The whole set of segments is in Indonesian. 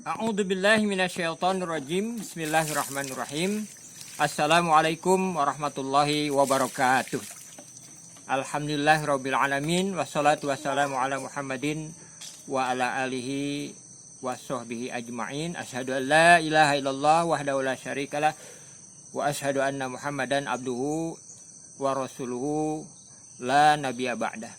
A'udzubillahi minasyaitonirrajim. Bismillahirrahmanirrahim. Assalamualaikum warahmatullahi wabarakatuh. Alhamdulillahirabbil alamin wassalatu wassalamu ala Muhammadin wa ala alihi washabbihi ajmain. Asyhadu an la ilaha illallah wahdahu la syarikalah wa asyhadu anna Muhammadan abduhu wa rasuluhu la nabiyya ba'dah.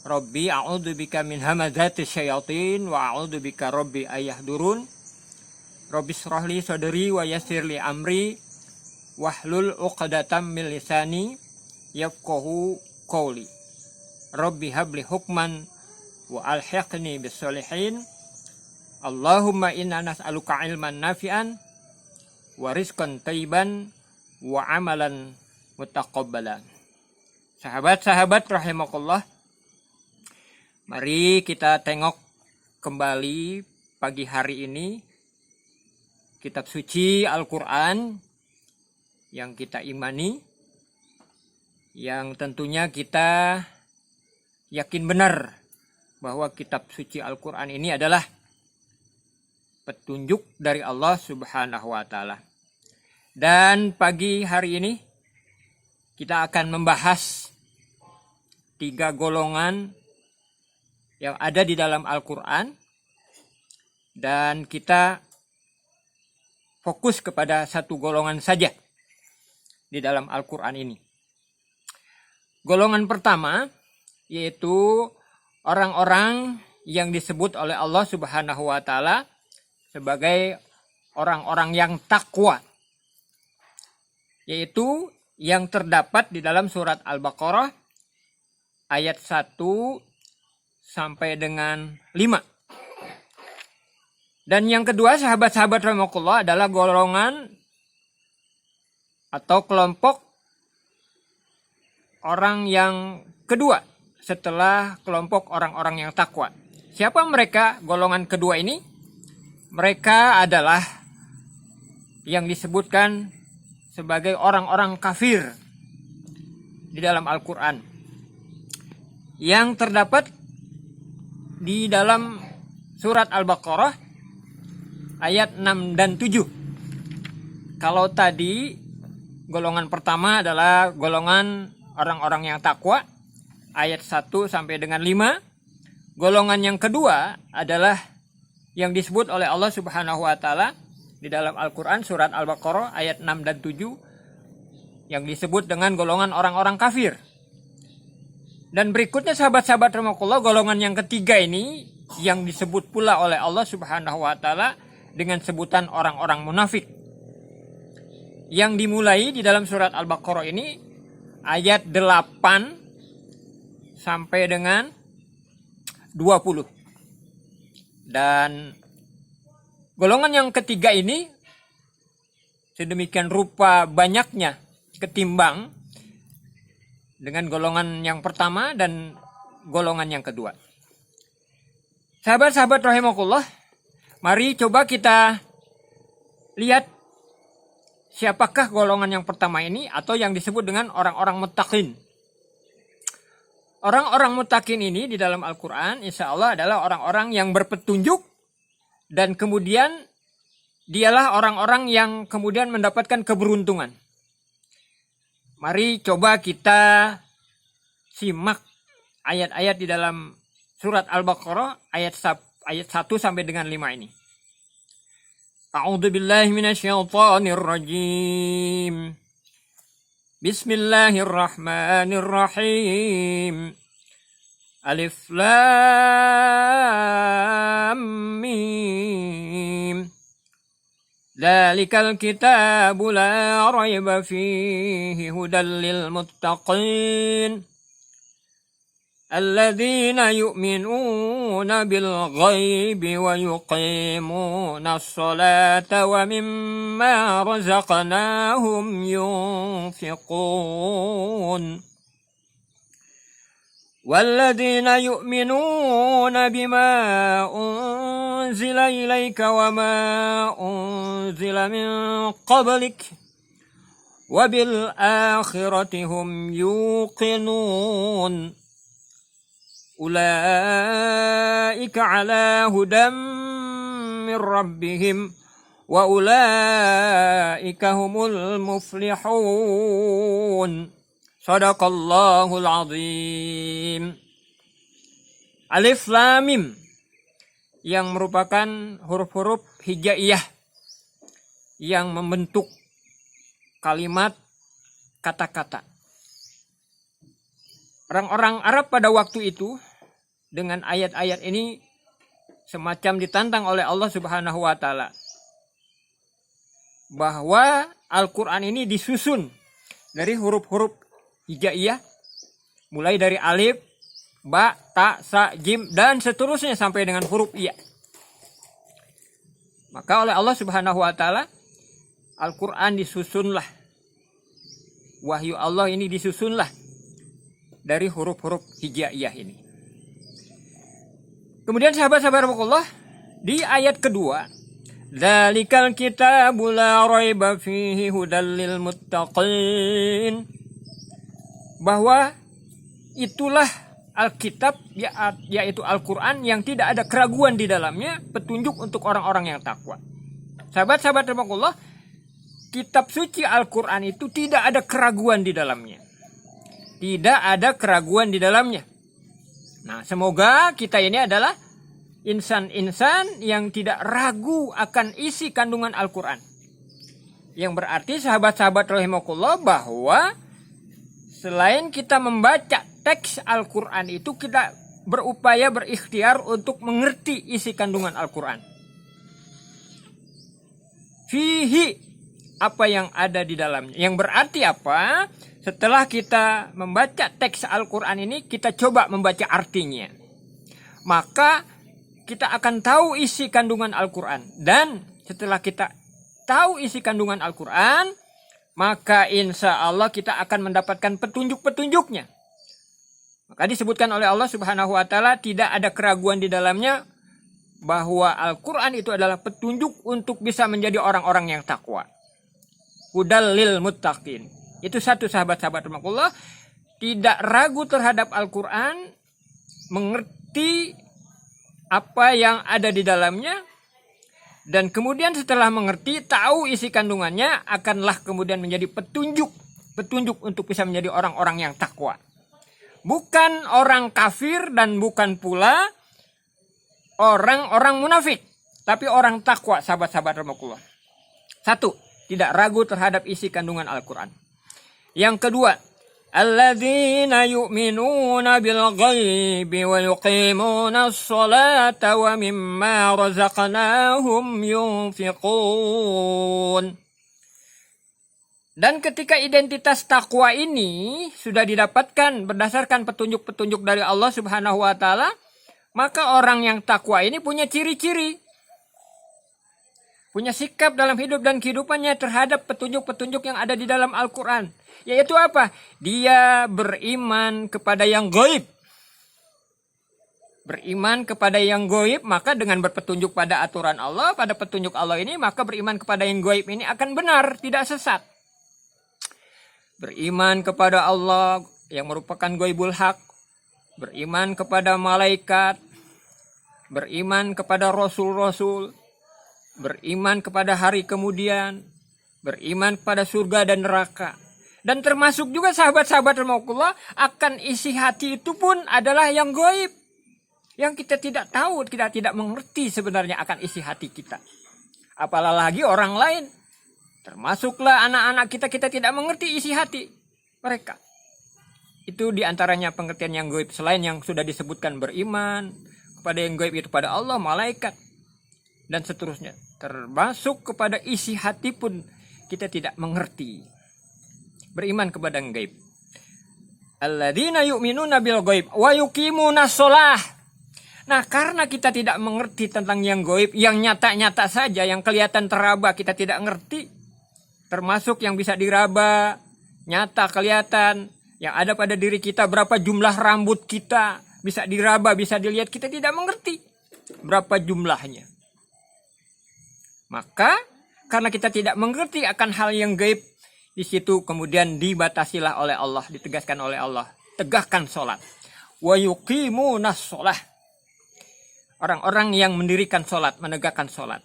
Rabbi a'udzubika min hamazatis syayatin wa a'udzubika rabbi ayahdurun. Rabbi shrahli sadri wa yassirli amri wahlul 'uqdatam min lisani yafqahu qawli. Rabbi habli hukman wa alhiqni bis sholihin. Allahumma inna nas'aluka ilman nafi'an wa rizqan thayyiban wa amalan mutaqabbalan. Sahabat-sahabat rahimakumullah, mari kita tengok kembali pagi hari ini kitab suci Al-Quran yang kita imani, yang tentunya kita yakin benar bahwa kitab suci Al-Quran ini adalah petunjuk dari Allah Subhanahu wa Ta'ala. Dan pagi hari ini kita akan membahas 3 golongan yang ada di dalam Al-Quran, dan kita fokus kepada satu golongan saja di dalam Al-Quran ini. Golongan pertama yaitu orang-orang yang disebut oleh Allah Subhanahu wa Ta'ala sebagai orang-orang yang takwa, yaitu yang terdapat di dalam surat Al-Baqarah ayat 1 sampai dengan 5. Dan yang kedua, sahabat-sahabat rahimakumullah, adalah golongan atau kelompok orang yang kedua setelah kelompok orang-orang yang takwa. Siapa mereka golongan kedua ini? Mereka adalah yang disebutkan sebagai orang-orang kafir di dalam Al-Quran, yang terdapat di dalam surat Al-Baqarah ayat 6 dan 7. Kalau tadi golongan pertama adalah golongan orang-orang yang takwa ayat 1 sampai dengan 5. Golongan yang kedua adalah yang disebut oleh Allah Subhanahu wa Ta'ala di dalam Al-Quran surat Al-Baqarah ayat 6 dan 7, yang disebut dengan golongan orang-orang kafir. Dan berikutnya sahabat-sahabat rahimakumullah, golongan yang ketiga ini yang disebut pula oleh Allah Subhanahu wa Ta'ala dengan sebutan orang-orang munafik, yang dimulai di dalam surat Al-Baqarah ini ayat 8 sampai dengan 20. Dan golongan yang ketiga ini sedemikian rupa banyaknya ketimbang dengan golongan yang pertama dan golongan yang kedua. Sahabat-sahabat rahimakumullah, mari coba kita lihat siapakah golongan yang pertama ini atau yang disebut dengan orang-orang muttaqin. Orang-orang muttaqin ini di dalam Al-Quran insya Allah adalah orang-orang yang berpetunjuk, dan kemudian dialah orang-orang yang kemudian mendapatkan keberuntungan. Mari coba kita simak ayat-ayat di dalam surat Al-Baqarah ayat 1 sampai dengan 5 ini. A'udzubillahi minasyaitonirrajim. Bismillahirrahmanirrahim. Alif Lam Mim. Dzalikal kitabu la raiba fihi hudal lil muttaqin alladzina yu'minuna bil ghaibi wa yuqimuna as-salata wa mimma razaqnahum yunfiqun. والذين يؤمنون بما أنزل إليك وما أنزل من قبلك وبالآخرة هم يوقنون أولئك على هدى min rabbihim wa ulaika humul muflihun. Shadaqallahul azim. Alif Lam Mim yang merupakan huruf-huruf hijaiyah yang membentuk kalimat kata-kata. Orang-orang Arab pada waktu itu dengan ayat-ayat ini semacam ditantang oleh Allah Subhanahu wa taala bahwa Al-Qur'an ini disusun dari huruf-huruf hijaiyah mulai dari alif, ba, ta, sa, jim dan seterusnya sampai dengan huruf iya. Maka oleh Allah Subhanahu wa taala Al-Qur'an disusunlah. Wahyu Allah ini disusunlah dari huruf-huruf hijaiyah ini. Kemudian sahabat-sahabat Allah di ayat kedua, dzalikal kitabu la raiba fihi hudal lil muttaqin, bahwa itulah Alkitab yaitu Al-Qur'an yang tidak ada keraguan di dalamnya, petunjuk untuk orang-orang yang takwa. Sahabat-sahabat Allah, kitab suci Al-Qur'an itu tidak ada keraguan di dalamnya. Tidak ada keraguan di dalamnya. Nah, semoga kita ini adalah insan-insan yang tidak ragu akan isi kandungan Al-Qur'an. Yang berarti sahabat-sahabat rahimakumullah bahwa selain kita membaca teks Al-Qur'an itu kita berupaya berikhtiar untuk mengerti isi kandungan Al-Qur'an. Fihi, apa yang ada di dalamnya. Yang berarti apa? Setelah kita membaca teks Al-Qur'an ini, kita coba membaca artinya. Maka kita akan tahu isi kandungan Al-Qur'an. Dan setelah kita tahu isi kandungan Al-Qur'an, maka insya Allah kita akan mendapatkan petunjuk-petunjuknya. Maka disebutkan oleh Allah Subhanahu wa taala tidak ada keraguan di dalamnya bahwa Al-Qur'an itu adalah petunjuk untuk bisa menjadi orang-orang yang takwa. Hudal lil muttaqin. Itu satu sahabat-sahabat Allah tidak ragu terhadap Al-Qur'an, mengerti apa yang ada di dalamnya, dan kemudian setelah mengerti, tahu isi kandungannya, akanlah kemudian menjadi petunjuk untuk bisa menjadi orang-orang yang takwa. Bukan orang kafir dan bukan pula orang-orang munafik, tapi orang takwa, sahabat-sahabat Allah. Satu, tidak ragu terhadap isi kandungan Al-Qur'an. Yang kedua, alladzina yu'minuna bil ghaibi wa yuqimuna as-salata wa mimma razaqnahum yunfiqun. Dan ketika identitas takwa ini sudah didapatkan berdasarkan petunjuk-petunjuk dari Allah Subhanahu wa taala, maka orang yang takwa ini punya ciri-ciri, punya sikap dalam hidup dan kehidupannya terhadap petunjuk-petunjuk yang ada di dalam Al-Qur'an. Yaitu apa? Dia beriman kepada yang gaib. Beriman kepada yang gaib, maka dengan berpetunjuk pada aturan Allah, pada petunjuk Allah ini, maka beriman kepada yang gaib ini akan benar, tidak sesat. Beriman kepada Allah yang merupakan gaibul haq, beriman kepada malaikat, beriman kepada rasul-rasul, beriman kepada hari kemudian, beriman kepada surga dan neraka. Dan termasuk juga sahabat-sahabat rahimakumullah, akan isi hati itu pun adalah yang gaib, yang kita tidak tahu, kita tidak mengerti sebenarnya akan isi hati kita. Apalagi orang lain, termasuklah anak-anak kita tidak mengerti isi hati mereka. Itu diantaranya pengertian yang gaib, selain yang sudah disebutkan beriman kepada yang gaib itu pada Allah, malaikat, dan seterusnya. Termasuk kepada isi hati pun kita tidak mengerti. Beriman kepada yang gaib. Alladzina yu'minuna bil gaib wa yuqimuna shalah. Nah, karena kita tidak mengerti tentang yang gaib, yang nyata-nyata saja, yang kelihatan teraba kita tidak ngerti. Termasuk yang bisa diraba, nyata kelihatan, yang ada pada diri kita, berapa jumlah rambut kita bisa diraba, bisa dilihat, kita tidak mengerti berapa jumlahnya. Maka karena kita tidak mengerti akan hal yang gaib, di situ kemudian dibatasilah oleh Allah, ditegaskan oleh Allah, tegakkan sholat. Wa yuqimunas sholah. orang-orang yang mendirikan sholat, menegakkan sholat.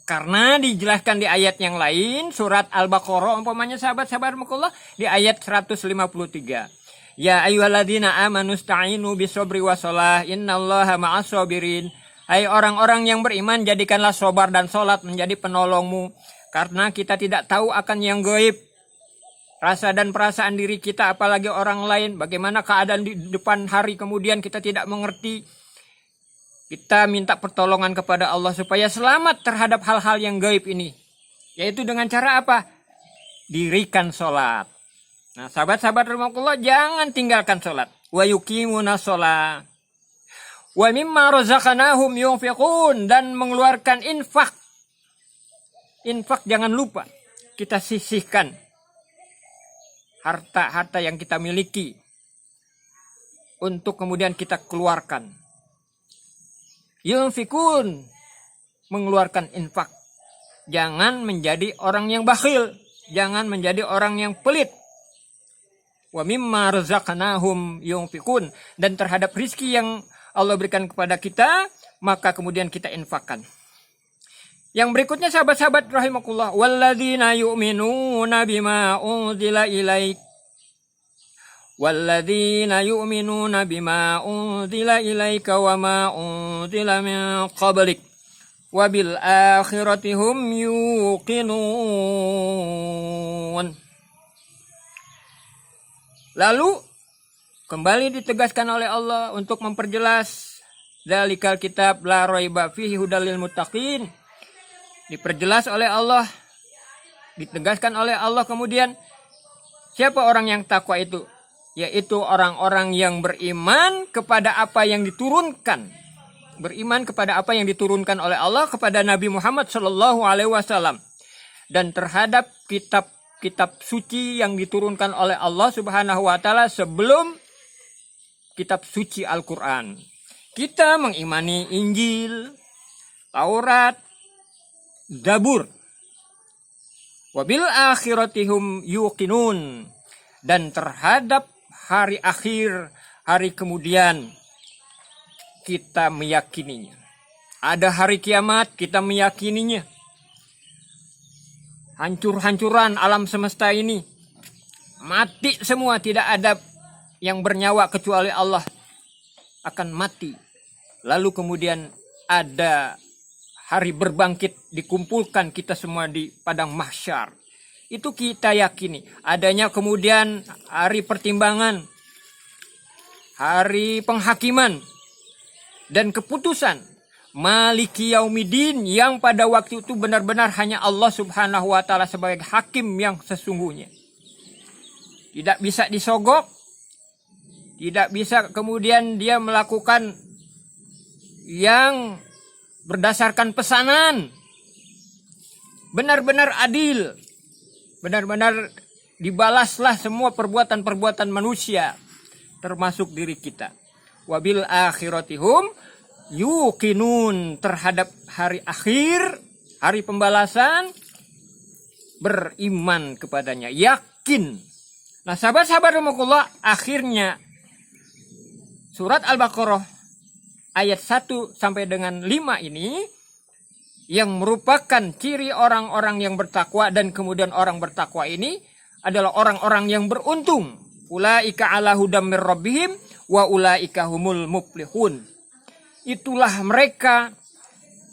Karena dijelaskan di ayat yang lain, surat Al-Baqarah, umpamanya sahabat-sahabat Allah, di ayat 153. Ya ayyuhalladzina amanu sta'inu bisobri wassalah, innallaha ma'as-sabirin. Hai orang-orang yang beriman, jadikanlah sabar dan sholat menjadi penolongmu. Karena kita tidak tahu akan yang gaib. Rasa dan perasaan diri kita, apalagi orang lain. Bagaimana keadaan di depan hari kemudian kita tidak mengerti. Kita minta pertolongan kepada Allah supaya selamat terhadap hal-hal yang gaib ini. Yaitu dengan cara apa? Dirikan sholat. Nah, sahabat-sahabat rahimakumullah, jangan tinggalkan sholat. Wa yuqimuna sholat. Wa mimma razaqnahum yunfiqun. Dan mengeluarkan infak. Infak jangan lupa. Kita sisihkan harta-harta yang kita miliki. Untuk kemudian kita keluarkan. Yunfikun, mengeluarkan infak. Jangan menjadi orang yang bakhil, jangan menjadi orang yang pelit. Wa mimma razaqnahum yunfikun, dan terhadap rizki yang Allah berikan kepada kita, maka kemudian kita infakkan. Yang berikutnya sahabat-sahabat rahimakumullah, walladzina yu'minuna bima unzila ilaik. Walladzina yu'minuna bima unzila ilaika wa ma unzila min qablik wa bil akhirati hum yuqinun. Lalu kembali ditegaskan oleh Allah untuk memperjelas dzalikal kitab la raiba fihi hudal lil muttaqin. Diperjelas oleh Allah, ditegaskan oleh Allah kemudian siapa orang yang takwa itu? Yaitu orang-orang yang beriman kepada apa yang diturunkan. Beriman kepada apa yang diturunkan oleh Allah kepada Nabi Muhammad SAW. Dan terhadap kitab-kitab suci yang diturunkan oleh Allah Subhanahu wa Ta'ala sebelum kitab suci Al-Quran. Kita mengimani Injil, Taurat, Zabur. Wabil akhiratihum yuqinun. Dan terhadap hari akhir, hari kemudian, kita meyakininya. Ada hari kiamat, kita meyakininya. Hancur-hancuran alam semesta ini. Mati semua, tidak ada yang bernyawa kecuali Allah. Akan mati. Lalu kemudian ada hari berbangkit, dikumpulkan kita semua di padang mahsyar. Itu kita yakini. Adanya kemudian hari pertimbangan, hari penghakiman, dan keputusan. Maliki Yaumiddin, yang pada waktu itu benar-benar hanya Allah Subhanahu wa Ta'ala sebagai hakim yang sesungguhnya. Tidak bisa disogok, tidak bisa kemudian dia melakukan yang berdasarkan pesanan. Benar-benar adil. Benar-benar dibalaslah semua perbuatan-perbuatan manusia, termasuk diri kita. Wabil akhiratihum yuqinun, terhadap hari akhir, hari pembalasan, beriman kepadanya, yakin. Nah, sahabat-sahabat rahimakumullah, akhirnya surat Al-Baqarah ayat 1 sampai dengan 5 ini yang merupakan ciri orang-orang yang bertakwa, dan kemudian orang bertakwa ini adalah orang-orang yang beruntung. Ulaika ala hudam mir rabbihim wa ulaika humul muflihun. Itulah mereka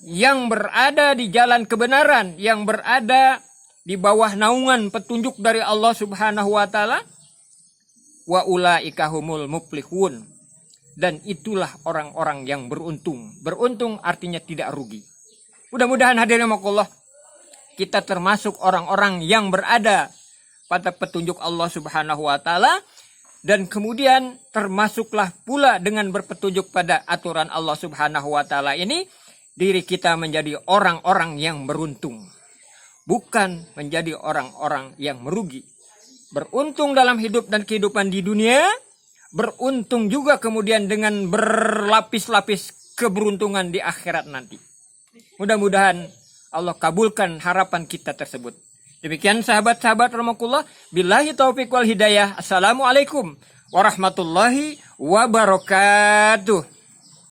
yang berada di jalan kebenaran, yang berada di bawah naungan petunjuk dari Allah Subhanahu wa Ta'ala. Wa ulaika humul muflihun. Dan itulah orang-orang yang beruntung. Beruntung artinya tidak rugi. Mudah-mudahan hadirin rahimakumullah, kita termasuk orang-orang yang berada pada petunjuk Allah Subhanahu wa Ta'ala, dan kemudian termasuklah pula dengan berpetunjuk pada aturan Allah Subhanahu wa Ta'ala ini, diri kita menjadi orang-orang yang beruntung, bukan menjadi orang-orang yang merugi. Beruntung dalam hidup dan kehidupan di dunia, beruntung juga kemudian dengan berlapis-lapis keberuntungan di akhirat nanti. Mudah-mudahan Allah kabulkan harapan kita tersebut. Demikian sahabat-sahabat rahimakumullah, billahi taufiq wal hidayah. Assalamualaikum warahmatullahi wabarakatuh.